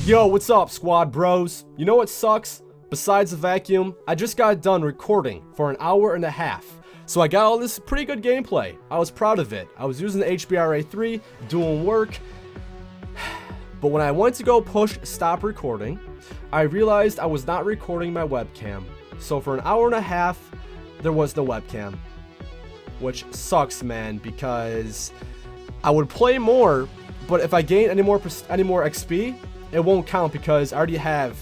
Yo, what's up, squad bros? You know what sucks? Besides the vacuum, I just got done recording for an hour and a half. So I got all this pretty good gameplay. I was proud of it. I was using the HBRA3, doing work. But when I went to go push stop recording, I realized I was not recording my webcam. So for an hour and a half, there was no webcam. Which sucks, man, because I would play more, but if I gain any more XP, it won't count because I already have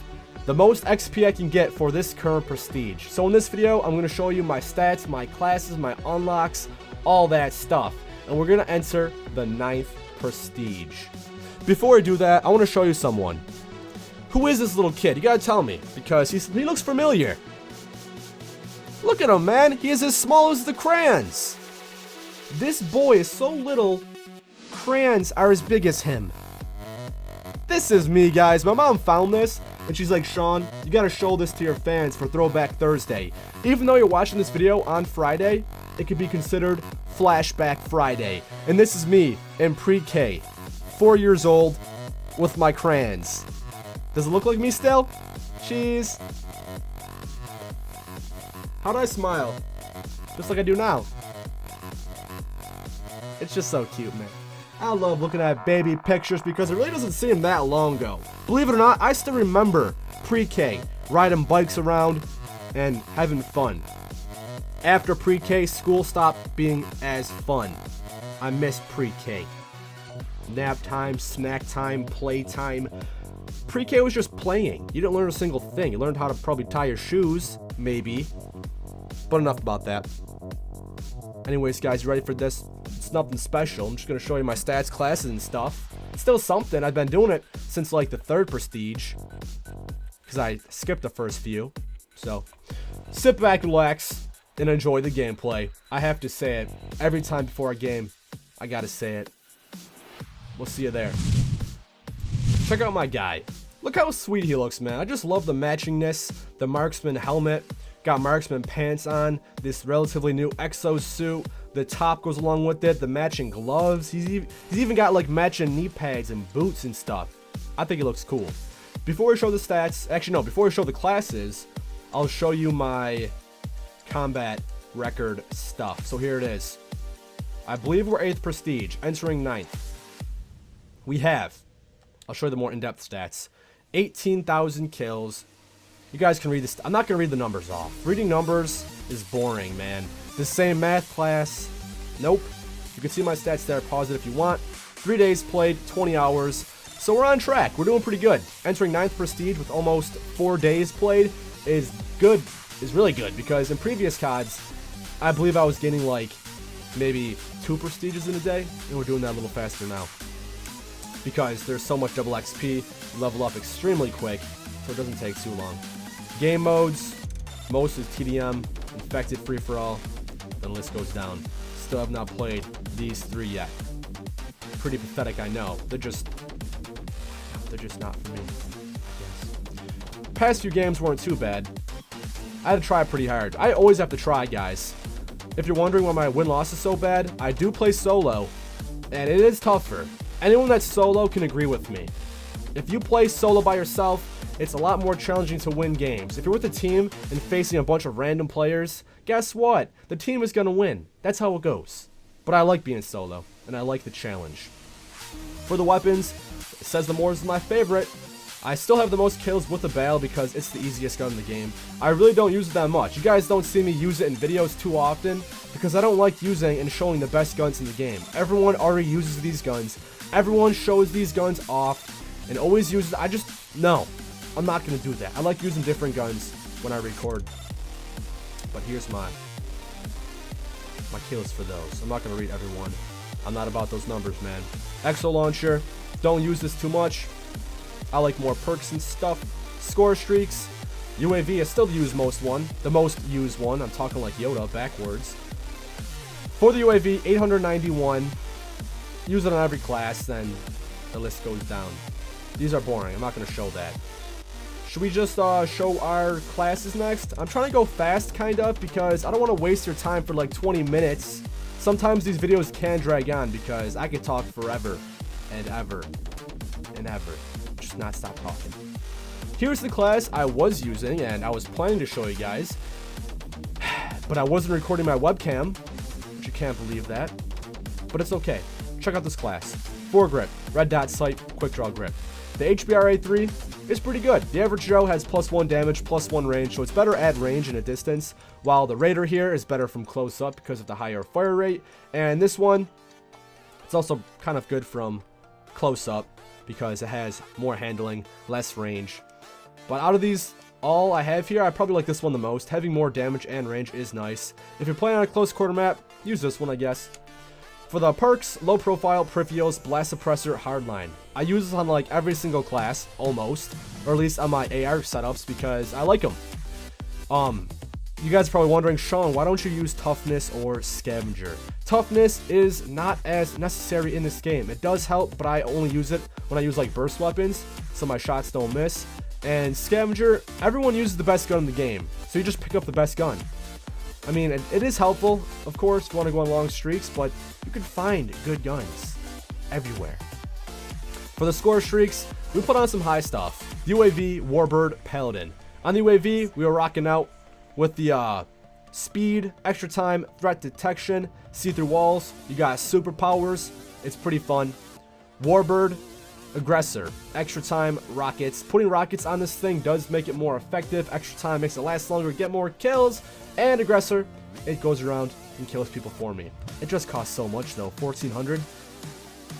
the most XP I can get for this current prestige. So in this video, I'm going to show you my stats, my classes, my unlocks, all that stuff. And we're going to enter the 9th prestige. Before I do that, I want to show you someone. Who is this little kid? You got to tell me because he looks familiar. Look at him, man. He is as small as the crayons. This boy is so little, crayons are as big as him. This is me, guys. My mom found this, and she's like, Sean, you gotta show this to your fans for Throwback Thursday. Even though you're watching this video on Friday, it could be considered Flashback Friday. And this is me in pre-K, 4 years old, with my crayons. Does it look like me still? Cheese. How'd I smile? Just like I do now. It's just so cute, man. I love looking at baby pictures because it really doesn't seem that long ago. Believe it or not, I still remember pre-K, riding bikes around and having fun. After pre-K, school stopped being as fun. I miss pre-K. Nap time, snack time, play time. Pre-K was just playing. You didn't learn a single thing. You learned how to probably tie your shoes, maybe. But enough about that. Anyways, guys, you ready for this? It's nothing special. I'm just going to show you my stats, classes, and stuff. It's still something. I've been doing it since like the 3rd prestige. Because I skipped the first few. So, sit back, relax, and enjoy the gameplay. I have to say it. Every time before a game, I got to say it. We'll see you there. Check out my guy. Look how sweet he looks, man. I just love the matchingness. The marksman helmet. Got marksman pants on. This relatively new exo suit. The top goes along with it. The matching gloves. He's even got like matching knee pads and boots and stuff. I think it looks cool. Before we show the stats, actually no, before we show the classes, I'll show you my combat record stuff. So here it is. I believe we're 8th prestige, entering 9th. We have, I'll show you the more in-depth stats, 18,000 kills. You guys can read this. I'm not going to read the numbers off. Reading numbers is boring, man. The same math class. Nope. You can see my stats there. Pause it if you want. 3 days played, 20 hours. So we're on track. We're doing pretty good. Entering 9th prestige with almost 4 days played is good. Is really good because in previous CODs, I believe I was getting like maybe 2 prestiges in a day. And we're doing that a little faster now. Because there's so much double XP. Level up extremely quick. So it doesn't take too long. Game modes. Most is TDM. Infected free-for-all. The list goes down. Still have not played these 3 yet. Pretty pathetic, I know. They're just not for me. Yes. Past few games weren't too bad. I had to try pretty hard. I always have to try, guys. If you're wondering why my win-loss is so bad, I do play solo, and it is tougher. Anyone that's solo can agree with me. If you play solo by yourself, it's a lot more challenging to win games. If you're with a team and facing a bunch of random players, guess what? The team is going to win. That's how it goes. But I like being solo, and I like the challenge. For the weapons, it says the Moors is my favorite. I still have the most kills with the Bale because it's the easiest gun in the game. I really don't use it that much. You guys don't see me use it in videos too often because I don't like using and showing the best guns in the game. Everyone already uses these guns. Everyone shows these guns off and always uses. No. I'm not going to do that. I like using different guns when I record. But here's my kills for those. I'm not going to read every one. I'm not about those numbers, man. Exo launcher. Don't use this too much. I like more perks and stuff. Score streaks. UAV is still the most used one. I'm talking like Yoda backwards. For the UAV, 891. Use it on every class, then the list goes down. These are boring. I'm not going to show that. Should we just show our classes next? I'm trying to go fast, kind of, because I don't want to waste your time for like 20 minutes. Sometimes these videos can drag on because I could talk forever and ever and ever. just not stop talking. Here's the class I was using, and I was planning to show you guys, but I wasn't recording my webcam, which you can't believe that, but it's okay. Check out this class. Foregrip, red dot sight, quick draw grip. The HBRA3 is pretty good. The average Joe has +1 damage, +1 range, so it's better at range and at distance, while the Raider here is better from close up because of the higher fire rate, and this one, it's also kind of good from close up because it has more handling, less range. But out of these, all I have here, I probably like this one the most. Having more damage and range is nice. If you're playing on a close quarter map, use this one, I guess. For the perks, low profile, peripherals, blast suppressor, hardline. I use this on like every single class, almost, or at least on my AR setups because I like them. You guys are probably wondering, Sean, why don't you use toughness or scavenger? Toughness is not as necessary in this game. It does help, but I only use it when I use like burst weapons, so my shots don't miss. And scavenger, everyone uses the best gun in the game, so you just pick up the best gun. I mean, it is helpful, of course, if you want to go on long streaks, but you can find good guns everywhere. For the score streaks, we put on some high stuff. UAV, Warbird, Paladin. On the UAV, we were rocking out with the speed, extra time, threat detection, see-through walls. You got superpowers. It's pretty fun. Warbird, aggressor, extra time, rockets. Putting rockets on this thing does make it more effective. Extra time makes it last longer, get more kills. And aggressor, it goes around and kills people for me. It just costs so much though, 1,400.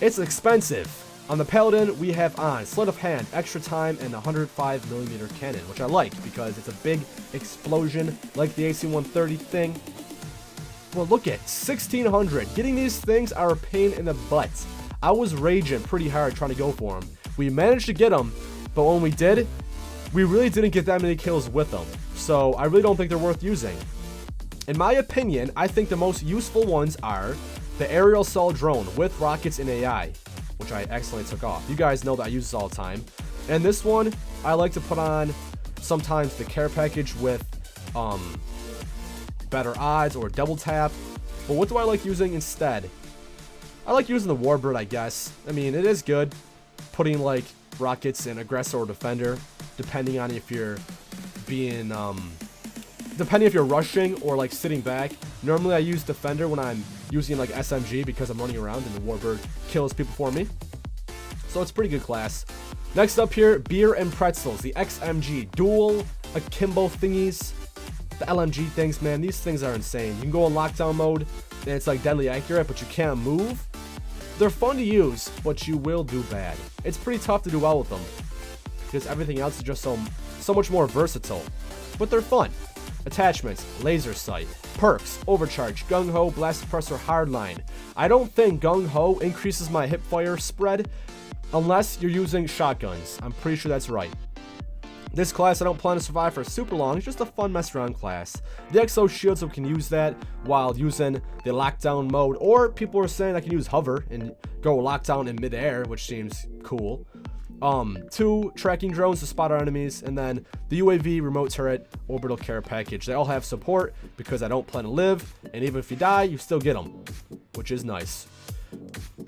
It's expensive. On the Paladin, we have on sleight of hand, extra time, and 105mm cannon, which I like because it's a big explosion like the AC-130 thing. Well, look at 1,600. Getting these things are a pain in the butt. I was raging pretty hard trying to go for them. We managed to get them, but when we did, we really didn't get that many kills with them. So I really don't think they're worth using. In my opinion, I think the most useful ones are the aerial assault drone with rockets and AI, which I accidentally took off. You guys know that I use this all the time. And this one, I like to put on sometimes the care package with better odds or double tap. But what do I like using instead? I like using the Warbird, I guess. I mean, it is good putting like rockets in aggressor or defender, depending on if you're being, depending if you're rushing or like sitting back. Normally I use defender when I'm using like SMG because I'm running around and the Warbird kills people for me. So it's a pretty good class. Next up here, beer and pretzels, the XMG dual akimbo thingies. The LMG things, man, these things are insane. You can go in lockdown mode and it's like deadly accurate, but you can't move. They're fun to use, but you will do bad. It's pretty tough to do well with them because everything else is just so much more versatile, but they're fun. Attachments, laser sight, perks, overcharge, gung-ho, blast suppressor, hardline. I don't think gung-ho increases my hip fire spread unless you're using shotguns. I'm pretty sure that's right. This class I don't plan to survive for super long. It's just a fun mess around class. The exo shield, so we can use that while using the lockdown mode, or people are saying I can use hover and go lockdown in midair, which seems cool. 2 tracking drones to spot our enemies, and then the UAV, remote turret, orbital care package. They all have support because I don't plan to live, and even if you die, you still get them, which is nice.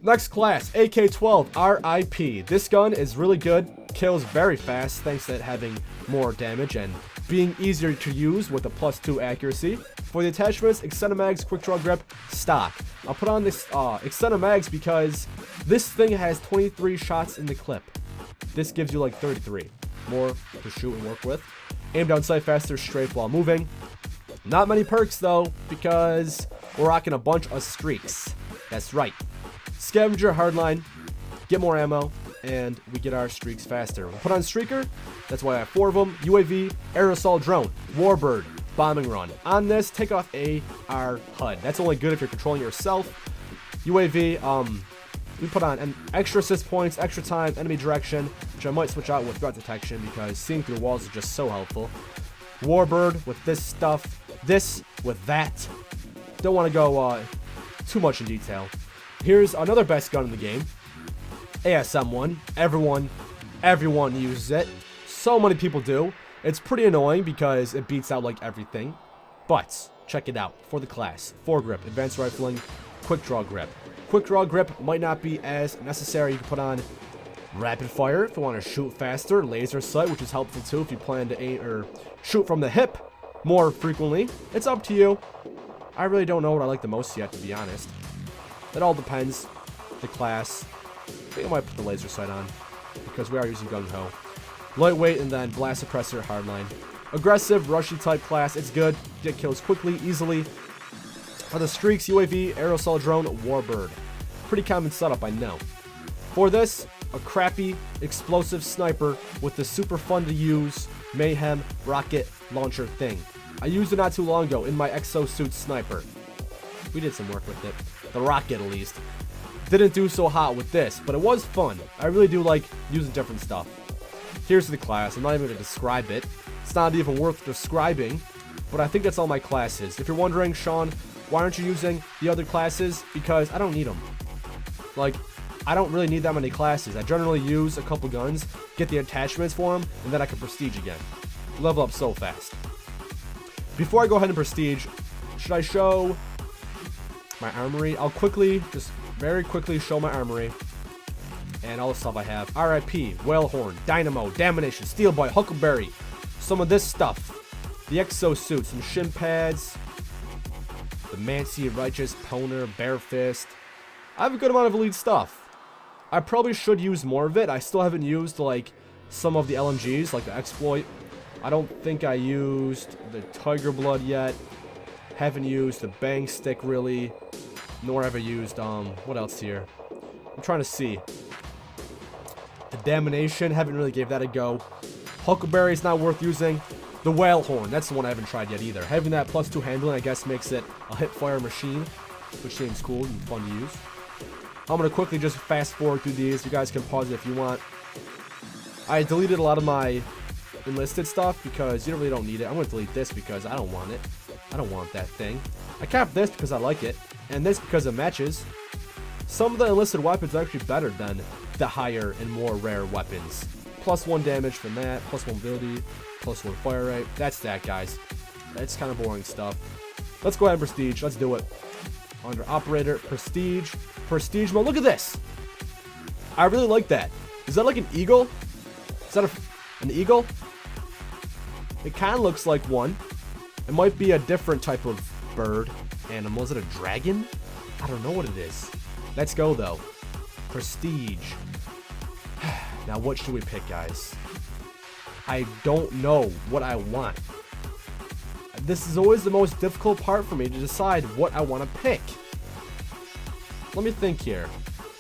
Next class, AK-12 RIP. This gun is really good, kills very fast thanks to it having more damage and being easier to use with a +2 accuracy. For the attachments, extended mags, quick draw grip, stock. I'll put on this extended mags because this thing has 23 shots in the clip. This gives you like 33 more to shoot and work with. Aim down sight faster, strafe while moving. Not many perks though, because we're rocking a bunch of streaks. That's right. Scavenger, hardline, get more ammo, and we get our streaks faster. We'll put on streaker. That's why I have 4 of them. UAV, aerosol drone, Warbird, bombing run. On this, take off AR HUD. That's only good if you're controlling yourself. UAV, we put on an extra assist points, extra time, enemy direction, which I might switch out with threat detection because seeing through walls is just so helpful. Warbird with this stuff, this with that. Don't want to go too much in detail. Here's another best gun in the game, ASM-1. Everyone uses it. So many people do. It's pretty annoying because it beats out like everything. But check it out for the class. Foregrip, advanced rifling, quick draw grip. Quick draw grip might not be as necessary. You can put on Rapid fire if you want to shoot faster. Laser sight, which is helpful too if you plan to aim or shoot from the hip more frequently. It's up to you. I really don't know what I like the most yet, to be honest. It all depends. The class. I think I might put the laser sight on because we are using gung ho. Lightweight and then blast suppressor, hardline. Aggressive, rushy type class. It's good. Get kills quickly, easily. For the streaks, UAV, aerosol drone, warbird. Pretty common setup, I know. For this, a crappy explosive sniper with the super fun to use mayhem rocket launcher thing. I used it not too long ago in my exosuit sniper. We did some work with it. The rocket, at least. Didn't do so hot with this, but it was fun. I really do like using different stuff. Here's the class. I'm not even going to describe it. It's not even worth describing, but I think that's all my classes. If you're wondering, Sean, why aren't you using the other classes? Because I don't need them. Like, I don't really need that many classes. I generally use a couple guns, get the attachments for them, and then I can prestige again. Level up so fast. Before I go ahead and prestige, should I show my armory? I'll quickly, just very quickly show my armory and all the stuff I have. RIP, Whalehorn, Dynamo, Damination, Steel Boy, Huckleberry, some of this stuff. The exosuit, some shin pads, the Mancy, Righteous, Poner, Bare Fist. I have a good amount of elite stuff. I probably should use more of it. I still haven't used like some of the LMGs, like the Exploit. I don't think I used the Tiger Blood yet. Haven't used the Bang Stick really. Nor have I used, what else here? I'm trying to see. The Damination, haven't really gave that a go. Huckleberry is not worth using. The Whalehorn, that's the one I haven't tried yet either. Having that +2 handling, I guess, makes it a hip-fire machine, which seems cool and fun to use. I'm going to quickly just fast forward through these. You guys can pause it if you want. I deleted a lot of my enlisted stuff because you really don't need it. I'm going to delete this because I don't want it. I don't want that thing. I kept this because I like it, and this because it matches. Some of the enlisted weapons are actually better than the higher and more rare weapons. +1 damage from that, +1 ability, +1 fire rate. That's that, guys. That's kind of boring stuff. Let's go ahead and prestige. Let's do it. Under operator, prestige. Prestige mode. Look at this. I really like that. Is that like an eagle? Is that an eagle? It kind of looks like one. It might be a different type of bird, animal. Is it a dragon? I don't know what it is. Let's go, though. Prestige. Now, what should we pick, guys? I don't know what I want. This is always the most difficult part for me to decide what I want to pick. Let me think here.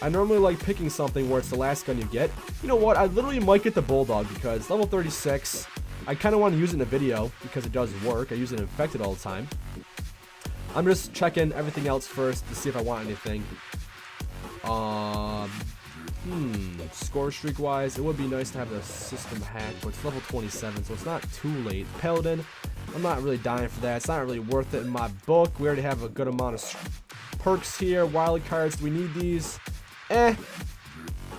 I normally like picking something where it's the last gun you get. You know what? I literally might get the Bulldog because level 36. I kind of want to use it in a video because it does work. I use it in Infected all the time. I'm just checking everything else first to see if I want anything. Score streak wise, it would be nice to have the system hack, but it's level 27, so it's not too late. Paladin, I'm not really dying for that. It's not really worth it in my book. We already have a good amount of perks here. Wild cards, do we need these?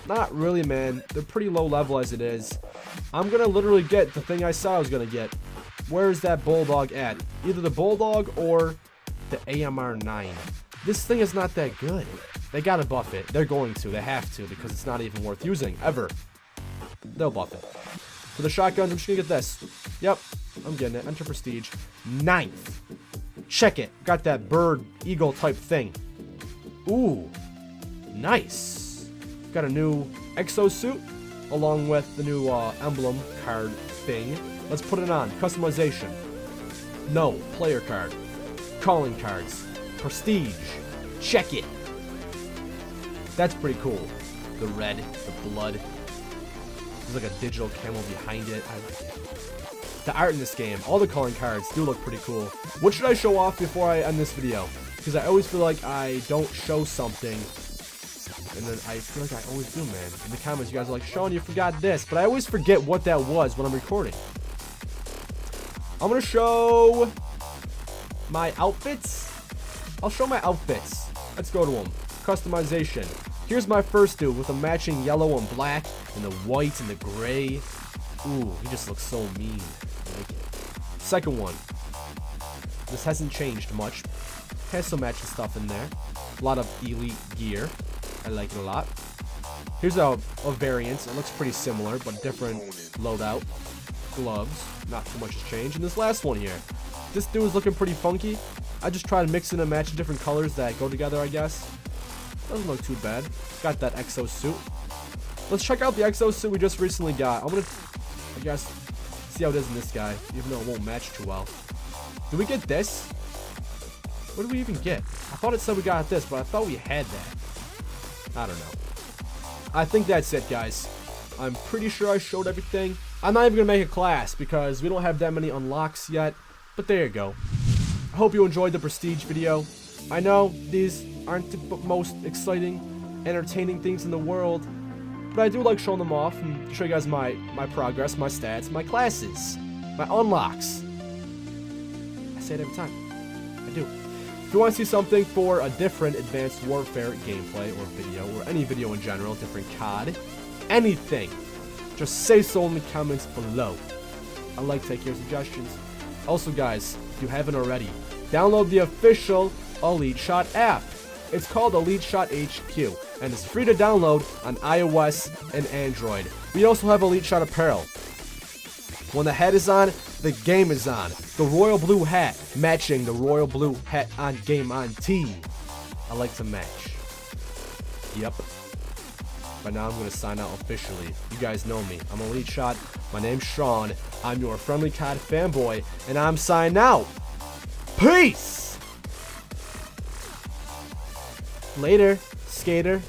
Not really, man. They're pretty low level as it is. I'm gonna literally get the thing I said I was gonna get. Where's that Bulldog at? Either the Bulldog or the AMR9. This thing is not that good. They gotta buff it. They're going to. They have to because it's not even worth using, ever. They'll buff it. For the shotguns, I'm just gonna get this. Yep, I'm getting it. Enter Prestige. 9th. Check it. Got that bird, eagle type thing. Ooh, nice. Got a new exosuit along with the new emblem card thing. Let's put it on. Customization. No. Player card. Calling cards. Prestige. Check it. That's pretty cool. The red, the blood. There's like a digital camo behind it. I like it. The art in this game, all the calling cards do look pretty cool. What should I show off before I end this video? Because I always feel like I don't show something. And then I feel like I always do, man. In the comments, you guys are like, Sean, you forgot this. But I always forget what that was when I'm recording. I'm going to show my outfits. I'll show my outfits. Let's go to them. Customization. Here's my first dude with a matching yellow and black and the white and the gray. Ooh, he just looks so mean. I like it. Second one. This hasn't changed much. Has some matching stuff in there. A lot of elite gear. I like it a lot. Here's a variant. It looks pretty similar, but different loadout. Gloves. Not too much has changed. And this last one here. This dude is looking pretty funky. I just tried mixing and matching different colors that go together, I guess. Doesn't look too bad. Got that exo suit. Let's check out the exo suit we just recently got. I'm gonna, I guess, see how it is in this guy, even though it won't match too well. Did we get this? What did we even get? I thought it said we got this, but I thought we had that. I don't know. I think that's it, guys. I'm pretty sure I showed everything. I'm not even gonna make a class because we don't have that many unlocks yet. But there you go. I hope you enjoyed the Prestige video. I know these aren't the most exciting, entertaining things in the world, but I do like showing them off and show you guys my progress, my stats, my classes, my unlocks. I say it every time. I do. If you want to see something for a different Advanced Warfare gameplay or video, or any video in general, different CoD, anything, just say so in the comments below. I like to take your suggestions. Also, guys, if you haven't already, download the official ELiTESHOT app. It's called ELiTESHOT HQ, and it's free to download on iOS and Android. We also have ELiTESHOT Apparel. When the hat is on, the game is on. The royal blue hat matching the royal blue hat on game on tee. I like to match. Yep. But now I'm going to sign out officially. You guys know me. I'm ELiTESHOT. My name's Sean. I'm your friendly CoD fanboy, and I'm signing out. Peace! Later, skater.